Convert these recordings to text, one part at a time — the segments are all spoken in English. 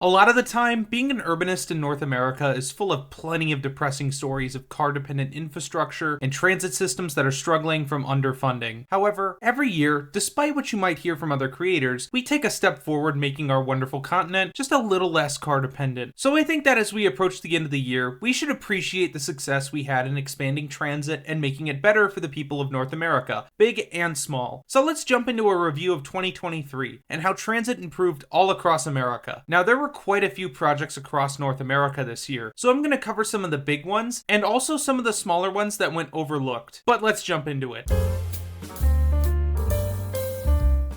A lot of the time, being an urbanist in North America is full of plenty of depressing stories of car-dependent infrastructure and transit systems that are struggling from underfunding. However, every year, despite what you might hear from other creators, we take a step forward making our wonderful continent just a little less car-dependent. So I think that as we approach the end of the year, we should appreciate the success we had in expanding transit and making it better for the people of North America, big and small. So let's jump into a review of 2023 and how transit improved all across America. Now, there were quite a few projects across North America this year, so I'm going to cover some of the big ones and also some of the smaller ones that went overlooked. But let's jump into it.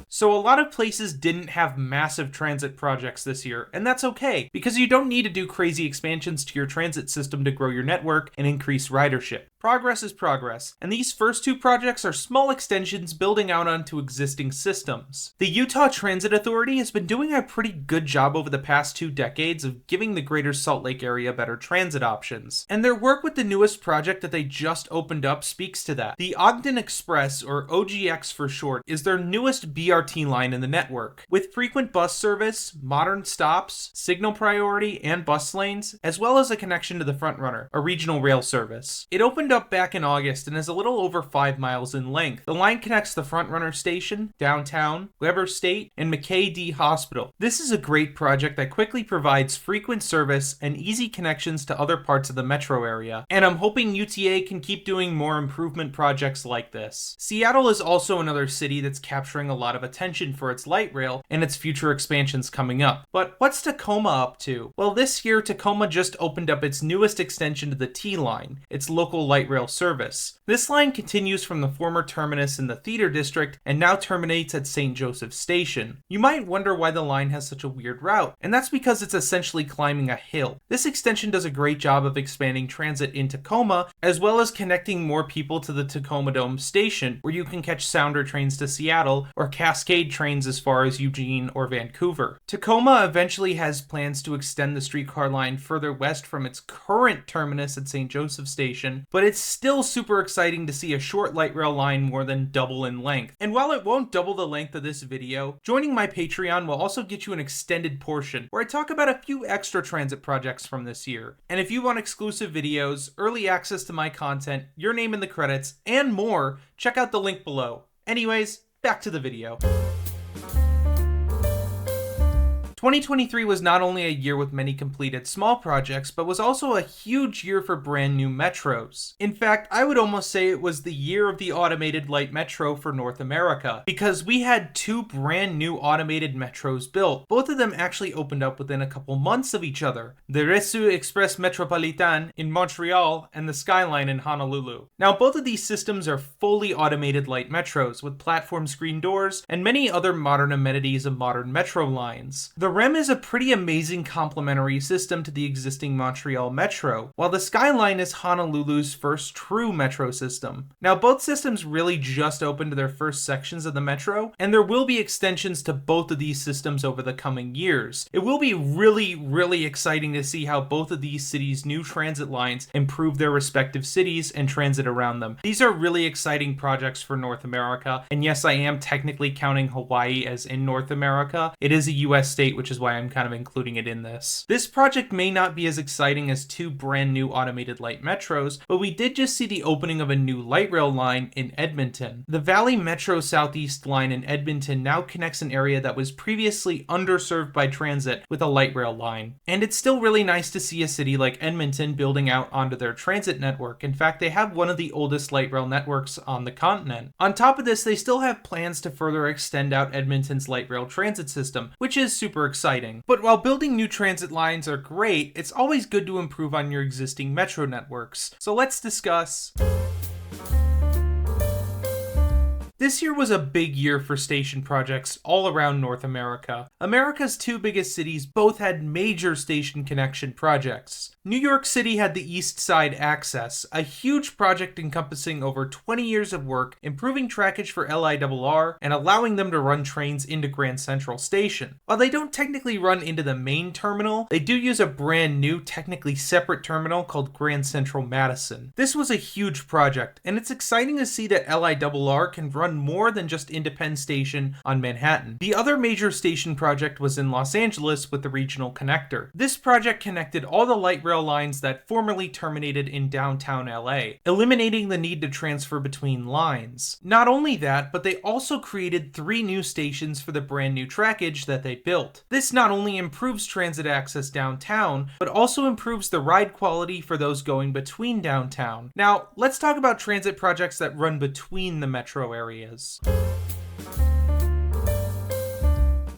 So a lot of places didn't have massive transit projects this year, and that's okay, because you don't need to do crazy expansions to your transit system to grow your network and increase ridership. Progress is progress, and these first two projects are small extensions building out onto existing systems. The Utah Transit Authority has been doing a pretty good job over the past 2 decades of giving the greater Salt Lake area better transit options, and their work with the newest project that they just opened up speaks to that. The Ogden Express, or OGX for short, is their newest BRT line in the network, with frequent bus service, modern stops, signal priority, and bus lanes, as well as a connection to the Frontrunner, a regional rail service. It opened up back in August and is a little over 5 miles in length. The line connects the Frontrunner station, downtown, Weber State, and McKay-D Hospital. This is a great project that quickly provides frequent service and easy connections to other parts of the metro area, and I'm hoping UTA can keep doing more improvement projects like this. Seattle is also another city that's capturing a lot of attention for its light rail and its future expansions coming up. But what's Tacoma up to? Well, this year Tacoma just opened up its newest extension to the T-Line, its local light rail service. This line continues from the former terminus in the Theater District and now terminates at St. Joseph Station. You might wonder why the line has such a weird route, and that's because it's essentially climbing a hill. This extension does a great job of expanding transit in Tacoma, as well as connecting more people to the Tacoma Dome station, where you can catch Sounder trains to Seattle or Cascade trains as far as Eugene or Vancouver. Tacoma eventually has plans to extend the streetcar line further west from its current terminus at St. Joseph Station, but it's still super exciting to see a short light rail line more than double in length. And while it won't double the length of this video, joining my Patreon will also get you an extended portion where I talk about a few extra transit projects from this year. And if you want exclusive videos, early access to my content, your name in the credits, and more, check out the link below. Anyways, back to the video. 2023 was not only a year with many completed small projects, but was also a huge year for brand new metros. In fact, I would almost say it was the year of the automated light metro for North America, because we had 2 brand new automated metros built. Both of them actually opened up within a couple months of each other. The Resu Express Metropolitan in Montreal and the Skyline in Honolulu. Now, both of these systems are fully automated light metros with platform screen doors and many other modern amenities of modern metro lines. The REM is a pretty amazing complementary system to the existing Montreal Metro, while the Skyline is Honolulu's first true metro system. Now, both systems really just opened their first sections of the metro, and there will be extensions to both of these systems over the coming years. It will be really exciting to see how both of these cities' new transit lines improve their respective cities and transit around them. These are really exciting projects for North America, and yes, I am technically counting Hawaii as in North America. It is a US state, which is why I'm kind of including it in this. This project may not be as exciting as 2 brand new automated light metros, but we did just see the opening of a new light rail line in Edmonton. The Valley Metro Southeast line in Edmonton now connects an area that was previously underserved by transit with a light rail line. And it's still really nice to see a city like Edmonton building out onto their transit network. In fact, they have one of the oldest light rail networks on the continent. On top of this, they still have plans to further extend out Edmonton's light rail transit system, which is super exciting. But while building new transit lines are great, it's always good to improve on your existing metro networks. So let's discuss. This year was a big year for station projects all around North America. America's 2 biggest cities both had major station connection projects. New York City had the East Side Access, a huge project encompassing over 20 years of work, improving trackage for LIRR and allowing them to run trains into Grand Central Station. While they don't technically run into the main terminal, they do use a brand new, technically separate terminal called Grand Central Madison. This was a huge project, and it's exciting to see that LIRR can run run more than just Independence Station on Manhattan. The other major station project was in Los Angeles with the Regional Connector. This project connected all the light rail lines that formerly terminated in downtown LA, eliminating the need to transfer between lines. Not only that, but they also created 3 new stations for the brand new trackage that they built. This not only improves transit access downtown, but also improves the ride quality for those going between downtown. Now, let's talk about transit projects that run between the metro areas.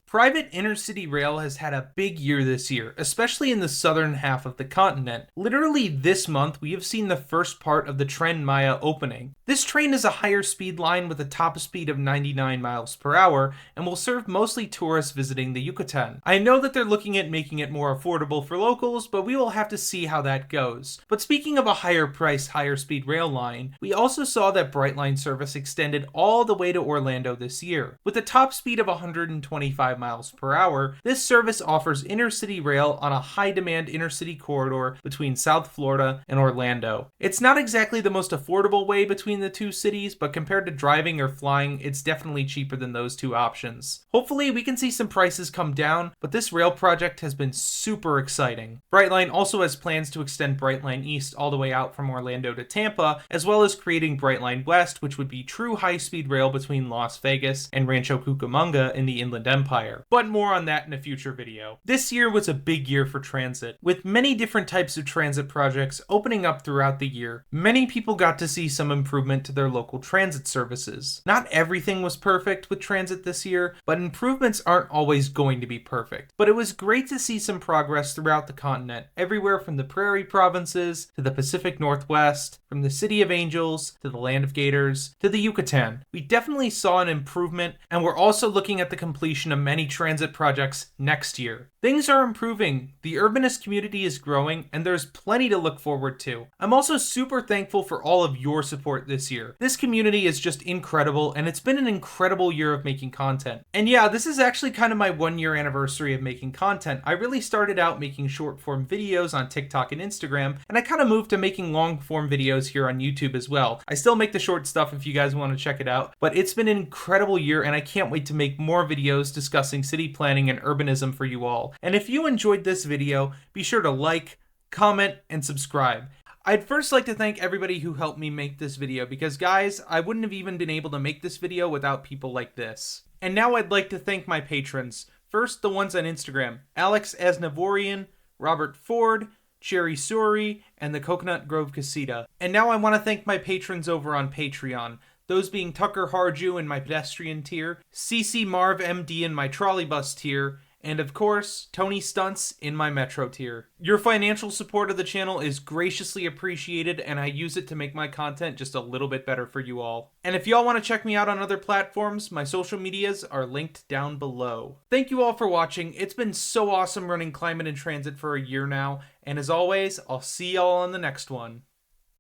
Private intercity rail has had a big year this year, especially in the southern half of the continent. Literally this month, we have seen the first part of the Tren Maya opening. This train is a higher speed line with a top speed of 99 miles per hour and will serve mostly tourists visiting the Yucatan. I know that they're looking at making it more affordable for locals, but we will have to see how that goes. But speaking of a higher priced, higher speed rail line, we also saw that Brightline service extended all the way to Orlando this year. With a top speed of 125 miles per hour, this service offers intercity rail on a high-demand intercity corridor between South Florida and Orlando. It's not exactly the most affordable way between the two cities, but compared to driving or flying, it's definitely cheaper than those two options. Hopefully, we can see some prices come down, but this rail project has been super exciting. Brightline also has plans to extend Brightline East all the way out from Orlando to Tampa, as well as creating Brightline West, which would be true high-speed rail between Las Vegas and Rancho Cucamonga in the Inland Empire. But more on that in a future video. This year was a big year for transit, with many different types of transit projects opening up throughout the year. Many people got to see some improvement to their local transit services. Not everything was perfect with transit this year, but improvements aren't always going to be perfect. But it was great to see some progress throughout the continent, everywhere from the prairie provinces to the Pacific Northwest, from the City of Angels to the Land of Gators to the Yucatan. We definitely saw an improvement, and we're also looking at the completion of many transit projects next year. Things are improving, the urbanist community is growing, and there's plenty to look forward to. I'm also super thankful for all of your support this year. This community is just incredible, and it's been an incredible year of making content. And yeah, this is actually kind of my 1-year anniversary of making content. I really started out making short form videos on TikTok and Instagram, and I kind of moved to making long form videos here on YouTube as well. I still make the short stuff if you guys want to check it out, but it's been an incredible year, and I can't wait to make more videos discussing city planning and urbanism for you all. And if you enjoyed this video, be sure to like, comment, and subscribe. I'd first like to thank everybody who helped me make this video, because guys, I wouldn't have even been able to make this video without people like this. And now I'd like to thank my patrons. First, the ones on Instagram: Alex Asnavorian, Robert Ford, Cherry Suri, and the Coconut Grove Casita. And now I want to thank my patrons over on Patreon. Those being Tucker Harju in my pedestrian tier, CC Marv MD in my trolleybus tier, and of course, Tony Stunts in my Metro tier. Your financial support of the channel is graciously appreciated, and I use it to make my content just a little bit better for you all. And if y'all want to check me out on other platforms, my social medias are linked down below. Thank you all for watching. It's been so awesome running Climate and Transit for a year now, and as always, I'll see y'all on the next one.